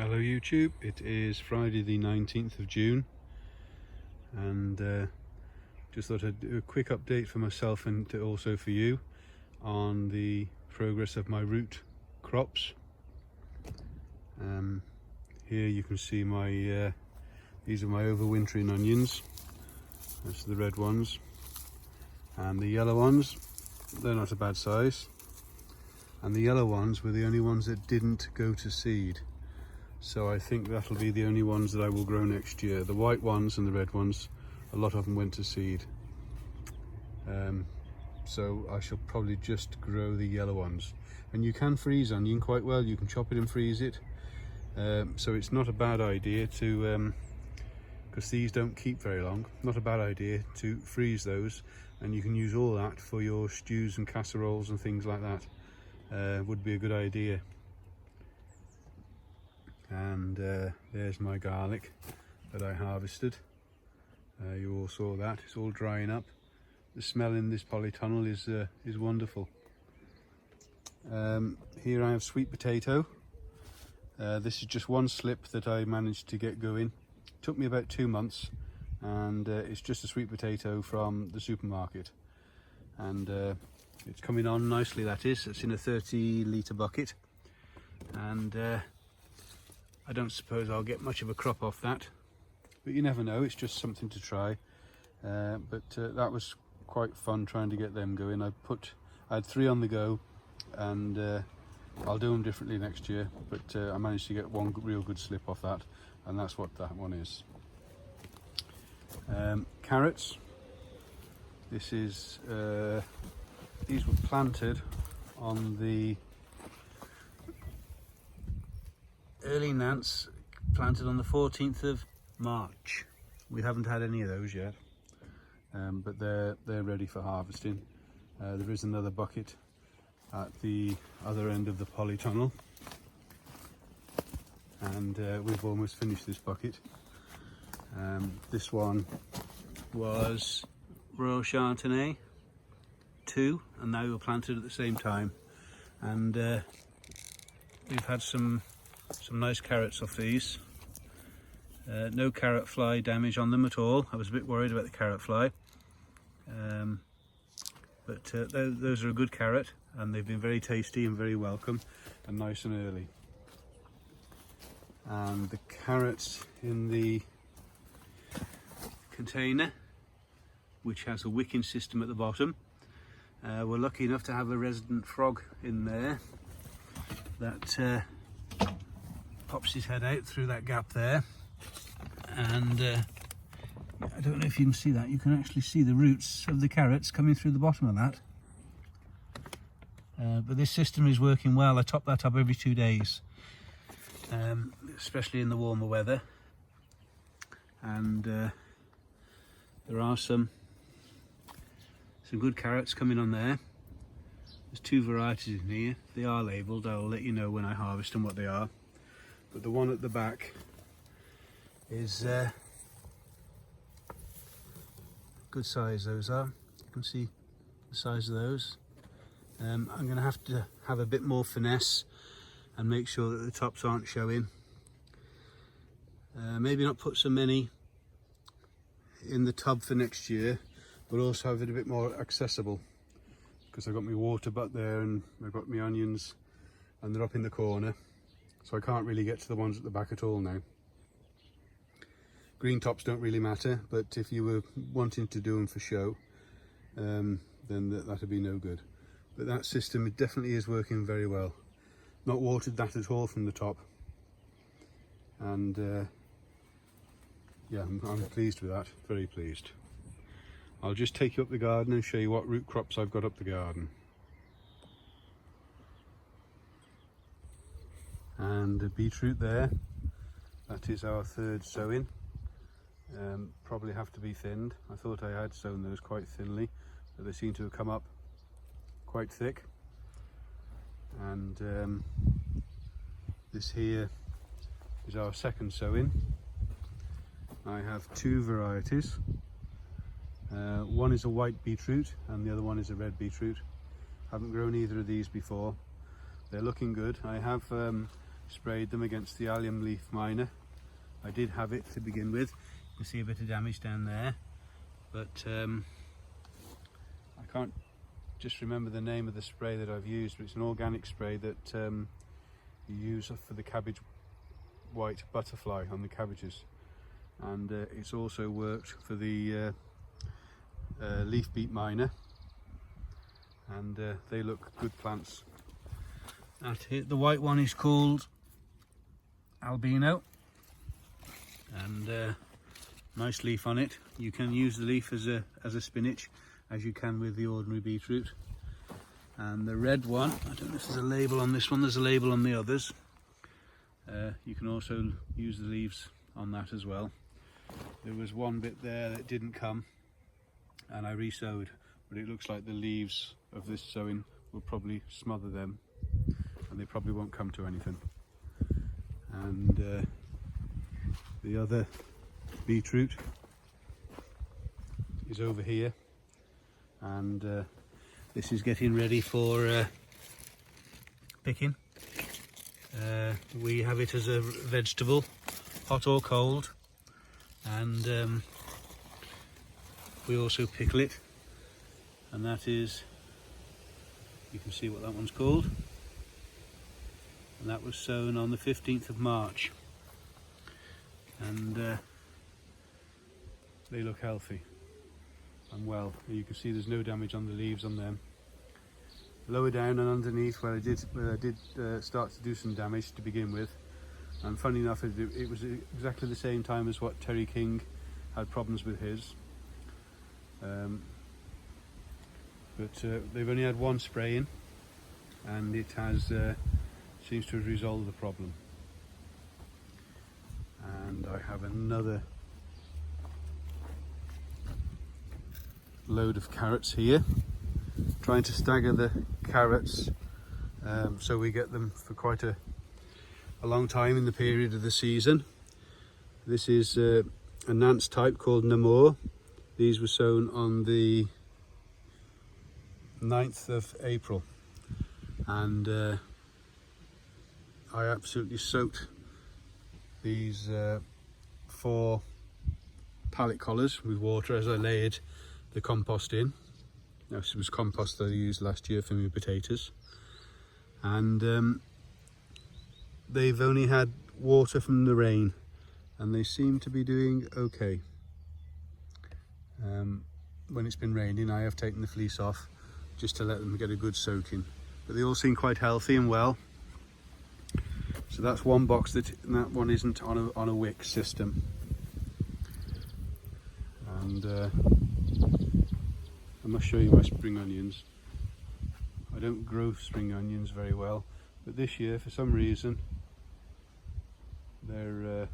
Hello YouTube, it is Friday the 19th of June and just thought I'd do a quick update for myself and also for you on the progress of my root crops. Here you can see my these are my overwintering onions. That's the red ones, and the yellow ones, they're not a bad size, and the yellow ones were the only ones that didn't go to seed. So I think that'll be the only ones that I will grow next year. The white ones and the red ones, a lot of them went to seed. So I shall probably just grow the yellow ones. And you can freeze onion quite well, you can chop it and freeze it. So it's not a bad idea to, because these don't keep very long, not a bad idea to freeze those, and you can use all that for your stews and casseroles and things like that. Would be a good idea. And there's my garlic that I harvested. You all saw that, it's all drying up. The smell in this polytunnel is wonderful. Here I have sweet potato. This is just one slip that I managed to get going. It took me about 2 months, and it's just a sweet potato from the supermarket, and it's coming on nicely. That is, it's in a 30-litre bucket, and I don't suppose I'll get much of a crop off that, but you never know, it's just something to try. But that was quite fun trying to get them going. I had 3 on the go, and I'll do them differently next year, but I managed to get one real good slip off that, and that's what that one is. Carrots. This is these were planted on the early Nance, planted on the 14th of March. We haven't had any of those yet, but they're ready for harvesting. There is another bucket at the other end of the polytunnel, and we've almost finished this bucket. This one was Royal Chardonnay 2, and they were planted at the same time, and we've had some nice carrots off these. No carrot fly damage on them at all. I was a bit worried about the carrot fly, but those are a good carrot, and they've been very tasty and very welcome and nice and early. And the carrots in the container, which has a wicking system at the bottom, we're lucky enough to have a resident frog in there that pops his head out through that gap there, and I don't know if you can see that. You can actually see the roots of the carrots coming through the bottom of that. But this system is working well. I top that up every 2 days, especially in the warmer weather, and there are some good carrots coming on there. There's 2 varieties in here. They are labelled. I'll let you know when I harvest them what they are. But the one at the back is good size. Those are. You can see the size of those. I'm going to have a bit more finesse and make sure that the tops aren't showing. Maybe not put so many in the tub for next year, but also have it a bit more accessible, because I've got my water butt there and I've got my onions, and they're up in the corner, so I can't really get to the ones at the back at all now. Green tops don't really matter, but if you were wanting to do them for show, then that'd be no good. But that system, it definitely is working very well. Not watered that at all from the top, and yeah, I'm pleased with that, very pleased. I'll just take you up the garden and show you what root crops I've got up the garden. And the beetroot there, that is our 3rd sowing. Probably have to be thinned. I thought I had sown those quite thinly, but they seem to have come up quite thick. And this here is our 2nd sowing. I have 2 varieties. One is a white beetroot and the other one is a red beetroot. Haven't grown either of these before. They're looking good. I have sprayed them against the allium leaf miner. I did have it to begin with. You can see a bit of damage down there, but I can't just remember the name of the spray that I've used, but it's an organic spray that you use for the cabbage white butterfly on the cabbages, and it's also worked for the leaf beet miner, and they look good plants. The white one is called Albino, and nice leaf on it. You can use the leaf as a spinach, as you can with the ordinary beetroot. And the red one, I don't know if there's a label on this one, there's a label on the others. You can also use the leaves on that as well. There was one bit there that didn't come, and I re-sowed, but it looks like the leaves of this sowing will probably smother them, and they probably won't come to anything. And the other beetroot is over here, and this is getting ready for picking. We have it as a vegetable, hot or cold, and we also pickle it, and that is, you can see what that one's called, and that was sown on the 15th of March, and they look healthy and well. You can see there's no damage on the leaves on them. Lower down and underneath where I did start to do some damage to begin with, and funny enough it was exactly the same time as what Terry King had problems with his, but they've only had one spray in, and it has seems to have resolved the problem. And I have another load of carrots here, trying to stagger the carrots so we get them for quite a long time in the period of the season. This is a Nance type called Namur. These were sown on the 9th of April, and I absolutely soaked these 4 pallet collars with water as I laid the compost in. This was compost that I used last year for my potatoes, and they've only had water from the rain, and they seem to be doing okay. When it's been raining, I have taken the fleece off just to let them get a good soaking, but they all seem quite healthy and well. So that's one box that one isn't on a wick system, and I must show you my spring onions. I don't grow spring onions very well, but this year for some reason they're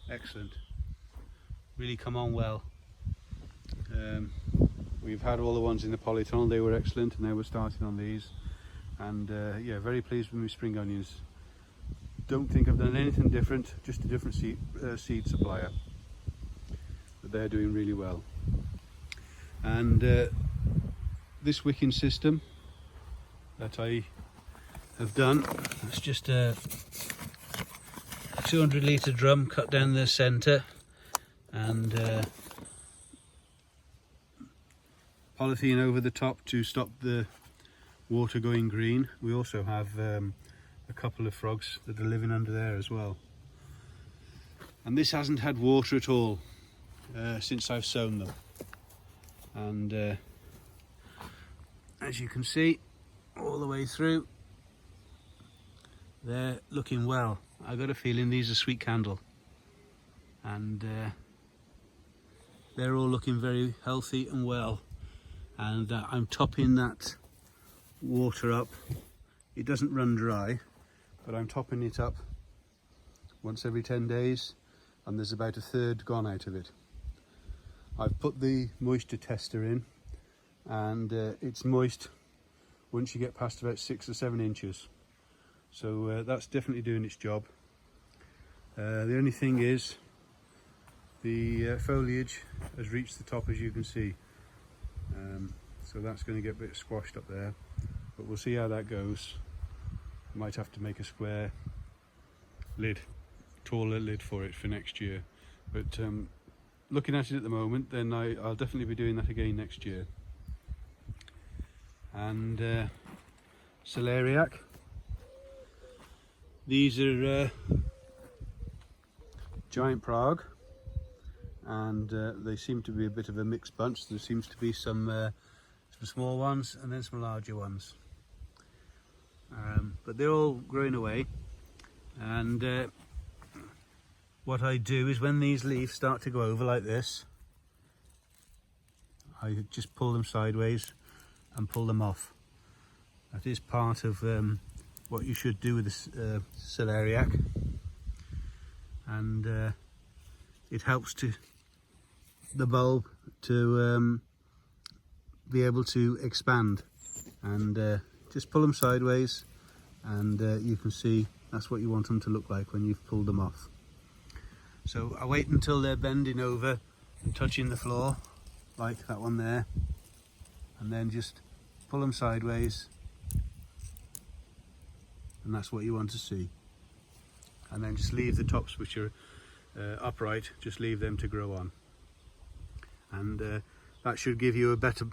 excellent, really come on well. We've had all the ones in the polytunnel, they were excellent, and now we're starting on these, and yeah, very pleased with my spring onions. Don't think I've done anything different, just a different seed supplier, but they're doing really well. And this wicking system that I have done, it's just a 200 litre drum cut down the centre, and polythene over the top to stop the water going green. We also have a couple of frogs that are living under there as well, and this hasn't had water at all since I've sown them, and as you can see all the way through, they're looking well. I got a feeling these are sweet candle, and they're all looking very healthy and well, and I'm topping that water up. It doesn't run dry, but I'm topping it up once every 10 days, and there's about a third gone out of it. I've put the moisture tester in, and it's moist once you get past about 6 or 7 inches, so that's definitely doing its job. The only thing is the foliage has reached the top, as you can see, so that's going to get a bit squashed up there, but we'll see how that goes. Might have to make a square taller lid for it for next year. But looking at it at the moment, then I'll definitely be doing that again next year. And Celeriac. These are giant Prague, and they seem to be a bit of a mixed bunch. There seems to be some small ones and then some larger ones, but they're all growing away. And what I do is, when these leaves start to go over like this, I just pull them sideways and pull them off. That is part of what you should do with this Celeriac, and it helps the bulb to be able to expand. And just pull them sideways, and you can see that's what you want them to look like when you've pulled them off. So I wait until they're bending over and touching the floor, like that one there, and then just pull them sideways, and that's what you want to see. And then just leave the tops, which are upright, just leave them to grow on. And that should give you a better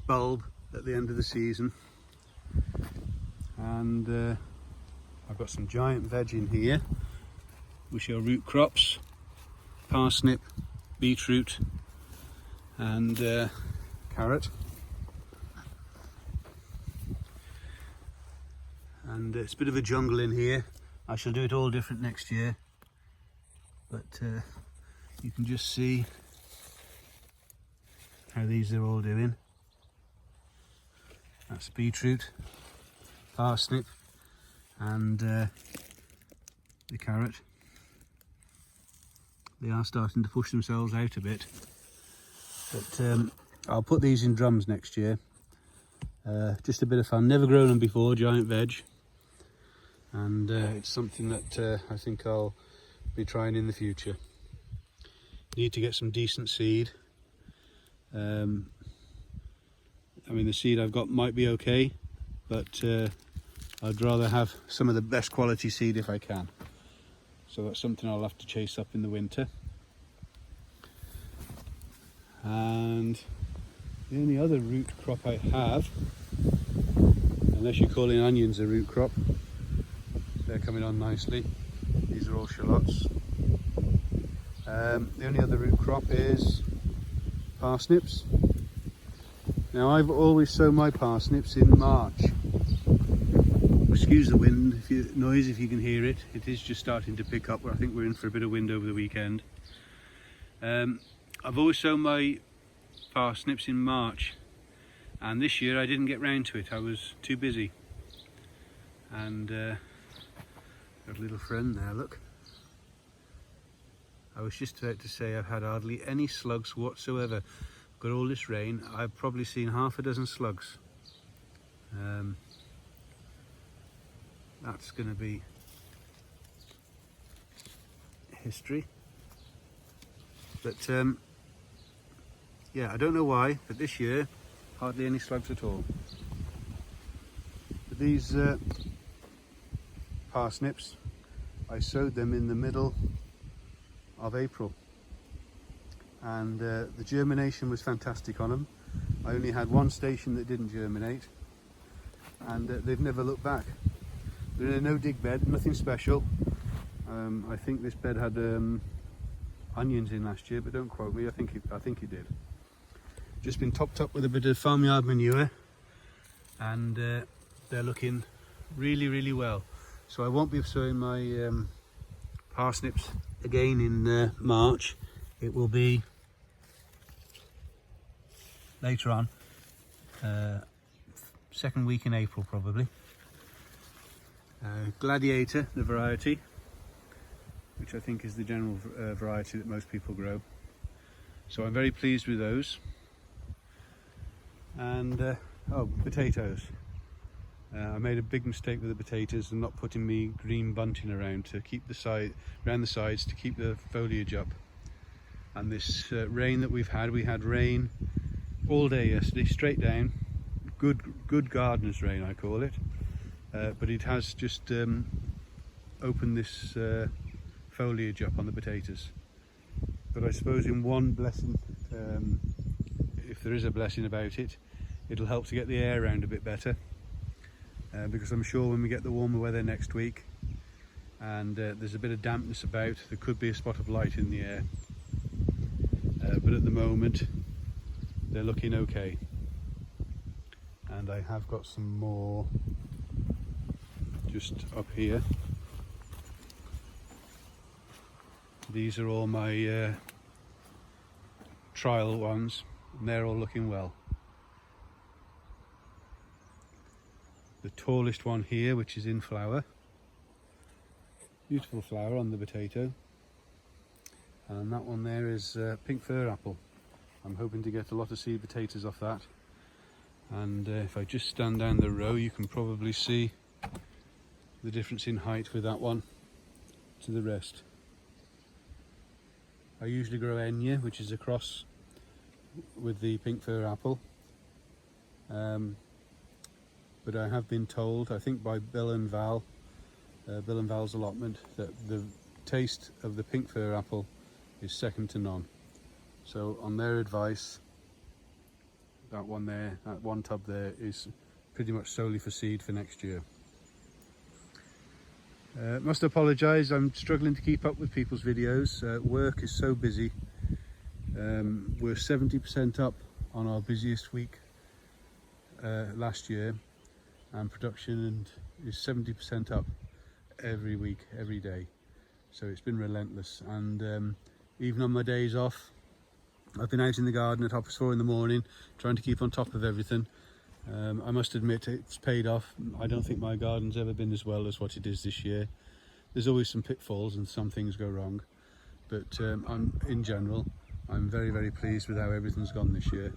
bulb at the end of the season. And I've got some giant veg in here, which are root crops: parsnip, beetroot, and carrot. And it's a bit of a jungle in here. I shall do it all different next year, but you can just see how these are all doing. That's beetroot, parsnip, and the carrot. They are starting to push themselves out a bit, but I'll put these in drums next year. Just a bit of fun. Never grown them before, giant veg, and it's something that I think I'll be trying in the future. Need to get some decent seed. I mean, the seed I've got might be okay, but I'd rather have some of the best quality seed if I can. So that's something I'll have to chase up in the winter. And the only other root crop I have, unless you're calling onions a root crop, they're coming on nicely. These are all shallots. The only other root crop is parsnips. Now, I've always sown my parsnips in March. Excuse the wind, noise if you can hear it. It is just starting to pick up. I think we're in for a bit of wind over the weekend. I've always sown my parsnips in March, and this year I didn't get round to it. I was too busy. And got a little friend there, look. I was just about to say I've had hardly any slugs whatsoever. Got all this rain, I've probably seen half a dozen slugs. That's going to be history. But yeah, I don't know why, but this year hardly any slugs at all. But these parsnips, I sowed them in the middle of April, and the germination was fantastic on them. I only had one station that didn't germinate, and they've never looked back. They're in a no dig bed, nothing special. I think this bed had onions in last year, but don't quote me. I think it did. Just been topped up with a bit of farmyard manure, and they're looking really, really well. So I won't be sowing my parsnips again in March. It will be later on, second week in April probably. Gladiator, the variety, which I think is the general variety that most people grow. So I'm very pleased with those. And oh, potatoes. I made a big mistake with the potatoes and not putting me green bunting around to keep around the sides to keep the foliage up. And this rain that we had rain all day yesterday, straight down. Good gardener's rain, I call it. But it has just open this foliage up on the potatoes. But I suppose in one blessing, if there is a blessing about it, it'll help to get the air around a bit better, because I'm sure when we get the warmer weather next week and there's a bit of dampness about, there could be a spot of light in the air, but at the moment they're looking okay. And I have got some more just up here. These are all my trial ones, and they're all looking well. The tallest one here, which is in flower, beautiful flower on the potato, and that one there is pink fir apple. I'm hoping to get a lot of seed potatoes off that, and if I just stand down the row you can probably see the difference in height with that one to the rest. I usually grow Enya, which is a cross with the pink fir apple, but I have been told, I think by Bill and Val's allotment, that the taste of the pink fir apple is second to none. So on their advice, that one there, that one tub there, is pretty much solely for seed for next year. Must apologise, I'm struggling to keep up with people's videos. Work is so busy. We're 70% up on our busiest week last year, and production is 70% up every week, every day. So it's been relentless, and even on my days off, I've been out in the garden at 4:30 in the morning trying to keep on top of everything. I must admit it's paid off. I don't think my garden's ever been as well as what it is this year. There's always some pitfalls and some things go wrong, but in general I'm very, very pleased with how everything's gone this year.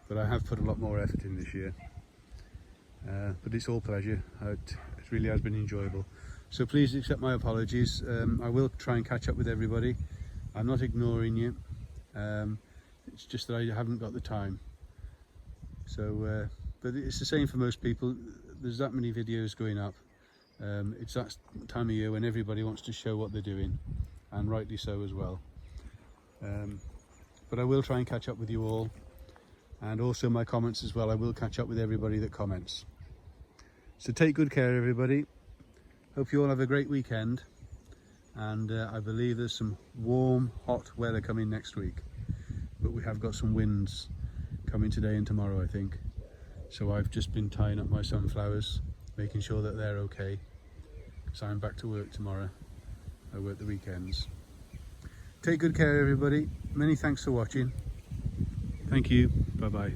But I have put a lot more effort in this year, but it's all pleasure. It really has been enjoyable. So please accept my apologies. I will try and catch up with everybody. I'm not ignoring you. It's just that I haven't got the time. So but it's the same for most people. There's that many videos going up. It's that time of year when everybody wants to show what they're doing, and rightly so as well. But I will try and catch up with you all, and also my comments as well. I will catch up with everybody that comments. So take good care, everybody. Hope you all have a great weekend, and I believe there's some warm, hot weather coming next week, but we have got some winds coming today and tomorrow, I think. So I've just been tying up my sunflowers, making sure that they're okay, because I'm back to work tomorrow. I work the weekends. Take good care, everybody. Many thanks for watching. Thank you. Bye bye.